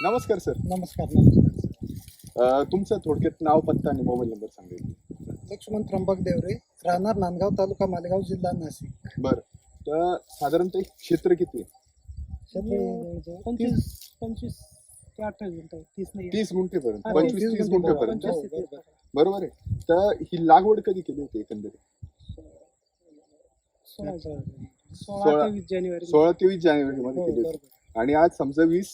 नमस्कार सर. नमस्कार नमस्कार. तुमचं थोडक्यात नाव, पत्ता आणि मोबाईल नंबर सांगेल. लक्ष्मण त्र्यंबक देवरे, राहणार नांदगाव, तालुका मालेगाव, जिल्हा नाशिक. बरं, तर साधारणतः एक क्षेत्र किती आहे? क्षेत्र 25 ते 28 गुंठे, 30 नाही. 30 गुंठेपर्यंत, हा, 25-30 गुंठेपर्यंत. 25 ते 30. बरोबर आहे. तर ही लागवड कधी केली होती एकंदरीत? 16 ते 20 जानेवारी. 16-23 जानेवारी मध्ये केली होती. आणि आज समजा 20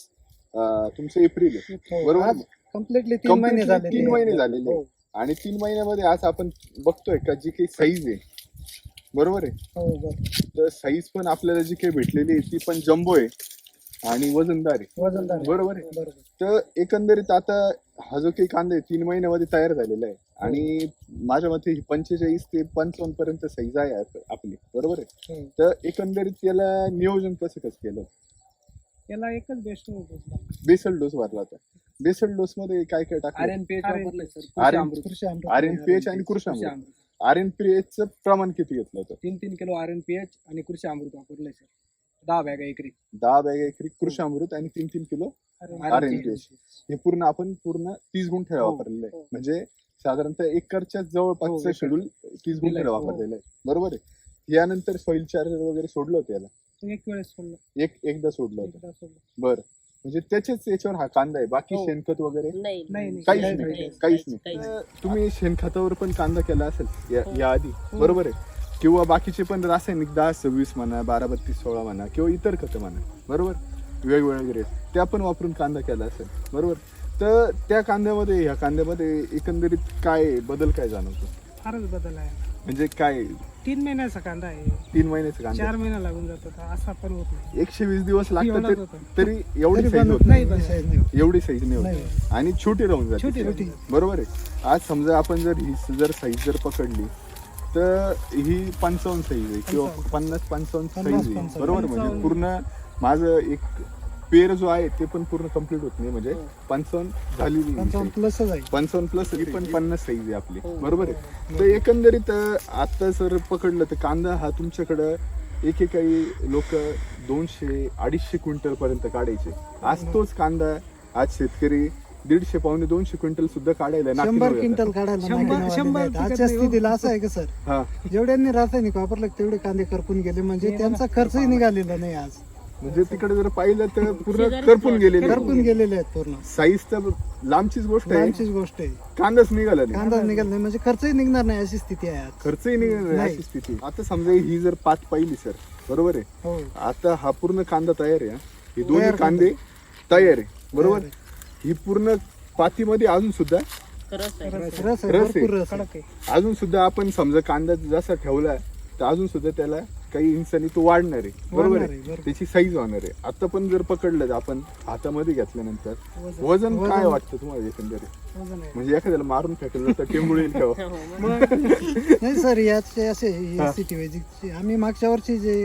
तुमचं एप्रिल आहे. बरोबर आहे. कम्प्लिटली 3 महिने झाले. 3 महिने झालेले. हो. आणि 3 महिन्यामध्ये आज आपण बघतोय का जी काही साईज आहे, बरोबर आहे, हो बरोबर. तर साईज पण आपल्याला जी काही भेटलेली आहे ती पण जम्बो आहे आणि वजनदार आहे. वजनदार आहे. बरोबर आहे. बरोबर. तर एकंदरीत आता हा जो काही कांदा आहे 3 महिन्यामध्ये तयार झालेला आहे आणि माझ्या मते 45 ते 55 पर्यंत साईज आहे आपली. बरोबर आहे. हो. तर एकंदरीत याला नियोजन कसं केलं? याला एकच बेस्ट होतं. बेसल डोस भरला होता. बेसल डोस मध्ये काय काय टाकलं? RNPH वापरलंय सर. कृषी अमृत. RNPH आणि कृषी अमृत. RNPH चं प्रमाण किती घेतलं होतं? 3 किलो RNPH आणि कृषी अमृत वापरलंय सर. 10 बॅगा एकरी. 10 बॅग एकरी कृषी अमृत आणि 3 किलो RNPH. हे आपण 30 गुंठ्याला हो. वापरलेलं आहे. हो. म्हणजे साधारणतः एकरच्या जवळपासचं हो, शेड्यूल 30 गुंठ्याला हो. वापरलेलं आहे. बरोबर आहे. यानंतर सॉइल चार्जर वगैरे सोडलं होतं याला? एक वेळेस सोडलं. एकदा सोडलं होतं. एकदा सोडलं. बरं, म्हणजे त्याच्याच याच्यावर हा कांदा आहे. बाकी हो. शेणखत वगैरे नाही नाही. काहीच नाही, नाही. नाही. काहीच नाही. तुम्ही शेणखतावर पण कांदा केला असेल या आधी, बरोबर आहे, किंवा बाकीचे पण रासायनिक 10-26 म्हणा, 12-32-16 म्हणा, किंवा इतर खतं म्हणा, बरोबर, वेगवेगळे ग्रेड त्या पण वापरून कांदा केला असेल, बरोबर. तर त्या कांद्यामध्ये ह्या कांद्यामध्ये एकंदरीत काय बदल काय जाणवतो? फारच बदल आहे. म्हणजे काय 3 महिन्याचा कांदा आहे. 3 महिन्याचा कांदा 4 महिना लागून जातो. असा पण होत नाही. 120 दिवस लागतात एवढाच होता. तरी एवढी तरी साईज बनत होत नाही. नाही. size नाही होत. एवढी साईज नाही नाही होत आणि छोटी राहून जाते. छोटी. बरोबर आहे. आज समजा आपण जर ही जर साईज जर पकडली तर ही 55 साईज आहे किंवा 50-55 साईज आहे. 50-55. बरोबर. म्हणजे पूर्ण माझं एक पेर जो आहे ते पण पूर्ण कम्प्लीट होत नाही. म्हणजे 55 झालेली 55 प्लसच आहे. 55 प्लस ही पण 50 साईज आहे आपली. हो. बरोबर आहे. तर एकंदरीत आता जर पकडलं तर कांदा हा तुमच्याकडं एकेकाळी लोक 200-250 क्विंटल पर्यंत काढायचे. आज तोच कांदा आज शेतकरी 150-200 क्विंटल सुद्धा काढायला 100 क्विंटल काढायला 100 आजच्या स्थितीला असं आहे का सर, हा, जेवढ्यांनी रासायनिक वापरलं तेवढे कांदे करपून गेले. म्हणजे त्यांचा खर्चही निघालेला नाही आज. म्हणजे तिकडे जर पाहिलं तर पूर्ण करपून गेलेले. करपून गेलेले आहेत पूर्ण. साईज तर लांबचीच गोष्ट आहे, लांबचीच गोष्ट आहे. कांदाच निघाला नाही, कांदा निघाला नाही म्हणजे खर्चही निघणार नाही अशी स्थिती आहे आज. खर्चही निघाला नाही अशी स्थिती. आता समजा ही जर पात पाहिली सर, बरोबर आहे, हो. आता हा पूर्ण कांदा तयार आहे. हे दोन्ही तयार कांदे तयार आहे, बरोबर. तयार ही पूर्ण पातीमध्ये अजून सुद्धा रस आहे. रस आहे, रस आहे. भरपूर रस आहे. कडक आहे. अजून सुद्धा आपण समजा कांदा जसा ठेवला तर अजून सुद्धा त्याला काही इंचांनी तो वाढणार आहे, बरोबर वाढणार आहे. आहे, बरोबर. त्याची साईज होणार आहे. आता पण जर पकडलं तर आपण हातामध्ये घेतल्यानंतर वजन काय वजन. वाटतं तुम्हाला एकंदरीत? वजन आहे. म्हणजे एखाद्याला मारून फेकलं तर टेंबूळ येईल ठेवा. नाही सर, याचे असे सिटी वैजिकचे आम्ही मागच्या वर्षी जे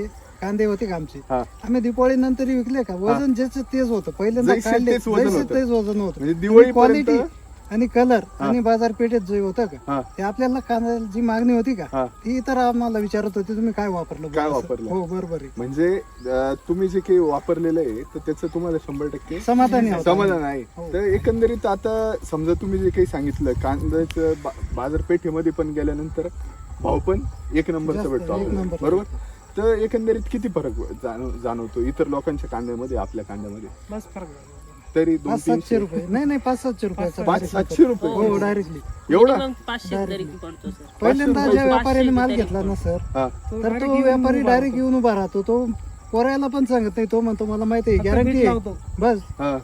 कांदे होते का आमचे, हा. आम्ही दिवाळी नंतर विकले का वजन ज्याचं तेच होतं. पहिल्यांदा जैसे काढले तेच वजन जैसे होतं. तेच वजन होतं. म्हणजे दिवाळीपर्यंत- क्वालिटी आणि कलर हा. आणि बाजारपेठेत जे होतं का हा. ते आपल्याला कांद्याला जी मागणी होती का हा. ती तर आम्हाला विचारत होती तुम्ही काय वापरलं काय बुवा असं. वापरलं? हो बरोबर आहे. म्हणजे तुम्ही जे काही वापरलेलं आहे तर त्याचं तुम्हाला 100% समाधानी आहोत. समाधान आहे. हो. तर एकंदरीत आता समजा तुम्ही जे काही सांगितलं कांद्याचं बाजारपेठेमध्ये पण गेल्यानंतर भाव पण एक नंबरचा जास्त, भेटतो एक आपल्याला, नंबर. बरोबर. तर एकंदरीत किती फरक जाणवतो इतर लोकांच्या कांद्यामध्ये आपल्या कांद्यामध्ये? बस फरक आहे. तरी 500-700 200-300 रुपये नाही 500-700 रुपयाचा 500-700 रुपये हो डायरेक्टली. एवढा? Minimum 500 तरी पडतो सर. पहिल्यांदा ज्या रुपये. व्यापाऱ्याने माल 500 घेतला ना सर, हा. तर तो व्यापारी डायरेक्ट येऊन उभा राहतो. तो पोरायला पण सांगत नाही. तो म्हणतो मला माहिती आहे, फक्त गॅरंटी बीट आहे लावतो. बस. हा,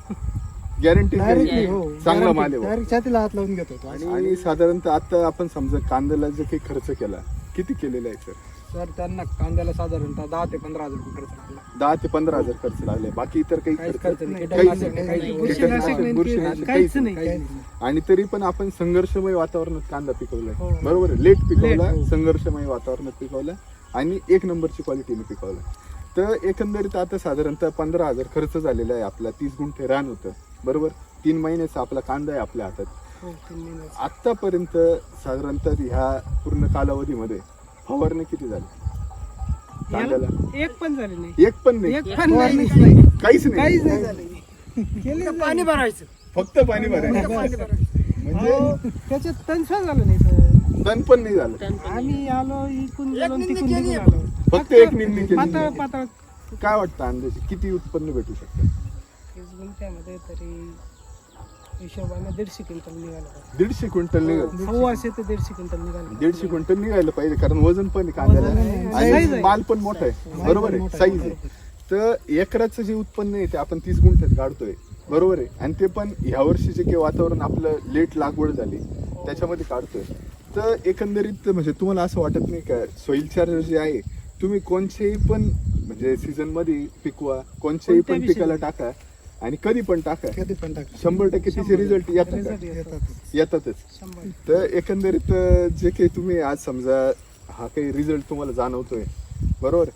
गॅरंटी डायरेक्टली हो चांगला माल आहे बुवा. डायरेक्ट छातीला हात लावून घेतो तो. आणि साधारणतः आता आपण समजा कांद्याला जे काही खर्च केला किती केलेला आहे सर? सर त्यांना कांद्याला साधारणतः 10 ते 15 हजार रुपये खर्च लागला. 10 ते 15 हजार खर्च लागले. बाकी इतर काही काहीच खर्च खर्च नाही. नाही, कीटकनाशक काहीच नाही, नाही. काहीच बुरशीनाशक नाही. नाही, बुरशीनाशक काहीच काहीच नाही. काहीच काहीच नाही. आणि तरी पण आपण संघर्षमय वातावरणात कांदा पिकवलाय, हो. बरोबर आहे. लेट पिकवला, हो. संघर्षमय वातावरणात पिकवला आणि एक नंबरची क्वालिटीने पिकवला. तर एकंदरीत आता साधारणतः 15,000 खर्च झालेला आहे आपला. 30 गुंठे रान होतं, बरोबर. 3 महिन्याचा आपला कांदा आहे आपल्या हातात. हो, 3 महिन्याचं. आतापर्यंत साधारणतः ह्या पूर्ण कालावधीमध्ये फवारणी किती झाली कांद्याला? एक पण झाली नाही. एक पण नाही, एक पण फवारणीच नाही. नाही. काहीच नाही. काहीच नाही झाली. पाणी भरायचं फक्त पाणी भरायचं म्हणजे अहो, त्याच्यात तणसा झालं नाही सर. तण पण नाही झालं. आम्ही आलो इकून गेलो आणि तिकून निघून आलो. फक्त एक निंदणी केली. पातळ पातळ काय वाटतं अंदाजे किती उत्पन्न भेटू शकतं? 30 गुंठ्यामध्ये तरी हिशोबाने 150 क्विंटल निघालं पाहिजे. 150 क्विंटल निघाल. सव्वाशे ते 150 क्विंटल निघालं 150 क्विंटल निघायला पाहिजे कारण वजन पण आहे कांद्याला वजन आहे. आणि Size आहे. माल पण मोठा आहे. बरोबर आहे, साईज आहे. तर एकराचं जे उत्पन्न आहे ते आपण 30 गुंठ्यात काढतोय. बरोबर आहे. आणि ते पण ह्या वर्षीचे जे वातावरण आपलं लेट लागवड झाली त्याच्यामध्ये काढतोय. तर एकंदरीत म्हणजे तुम्हाला असं वाटत नाही का सॉइल चार्जर जे आहे तुम्ही कोणत्याही पण म्हणजे सीझन मध्ये पिकवा, कोणत्याही पण कोणत्याही पिकाला टाका आणि कधी पण टाका, कधी पण टाका 100% तिचे रिझल्ट येतात का? Result येतात. येतातच. 100. तर एकंदरीत जे काही तुम्ही आज समजा हा काही रिझल्ट तुम्हाला जाणवतोय बरोबर,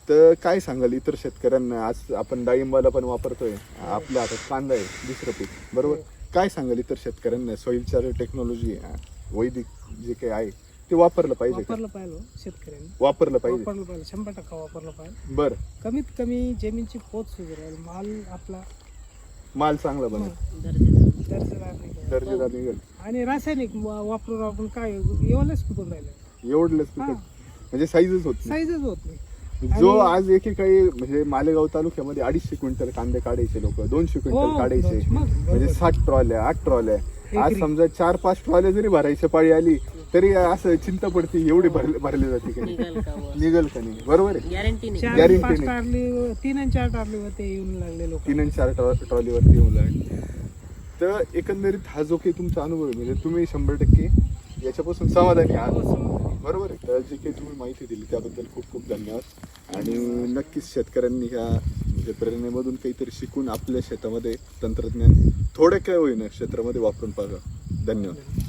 तर काय सांगाल इतर शेतकऱ्यांना? आज आपण डाळिंबाला पण वापरतोय, आपल्या हातात कांदा आहे दुसरं पीक बरोबर, काय सांगाल इतर शेतकऱ्यांना? सॉइल चार्जर टेक्नॉलॉजी वैदिक जे काही आहे ते वापरलं पाहिजे का? वापरलं पाहिजे हो शेतकऱ्यांनी. वापरलं पाहिजे. वापरलं पाहिजे 100% वापरलं पाहिजे. बरं, कमीत कमी जमीनची पोत सुधारेल, माल आपला माल चांगला बनेल, दर्जेदार निघेल. दर्जेदार निघेल. आणि रासायनिक वापरून आपण काय एवढंच पिकून राहिलं, एवढलंच पिकत म्हणजे साईजच होत नाही. साईजच होत नाही. जो आज एकेकाळी म्हणजे मालेगाव तालुक्यामध्ये 250 क्विंटल कांदे काढायचे लोक, 200 क्विंटल हो, काढायचे मग म्हणजे 60 ट्रॉल्या 8 ट्रॉल्या. आज एकरी. समजा 4-5 ट्रॉल्या जरी भरायची पाळी आली तरी असं चिंता पडते एवढी भरली जाते का नाही? निघाल का बुवा? निघल का नाही? बरोबर आहे. गॅरंटी नाही. guarantee 4-5 नाही. टारली 3 आणि 4 टारली ते येऊन लागले लोक. 3 आणि 4 ट्रॉलीवरती येऊन लागले. तर एकंदरीत हा जो काही तुमचा अनुभव आहे म्हणजे तुम्ही 100% याच्यापासून समाधानी आहात बरोबर आहे. तर जे काही तुम्ही माहिती दिली त्याबद्दल खूप खूप धन्यवाद. आणि नक्कीच शेतकऱ्यांनी ह्या म्हणजे प्रेरणेमधून काहीतरी शिकून आपल्या शेतामध्ये तंत्रज्ञान थोडं काय होईना क्षेत्रामध्ये वापरून पाहा. धन्यवाद.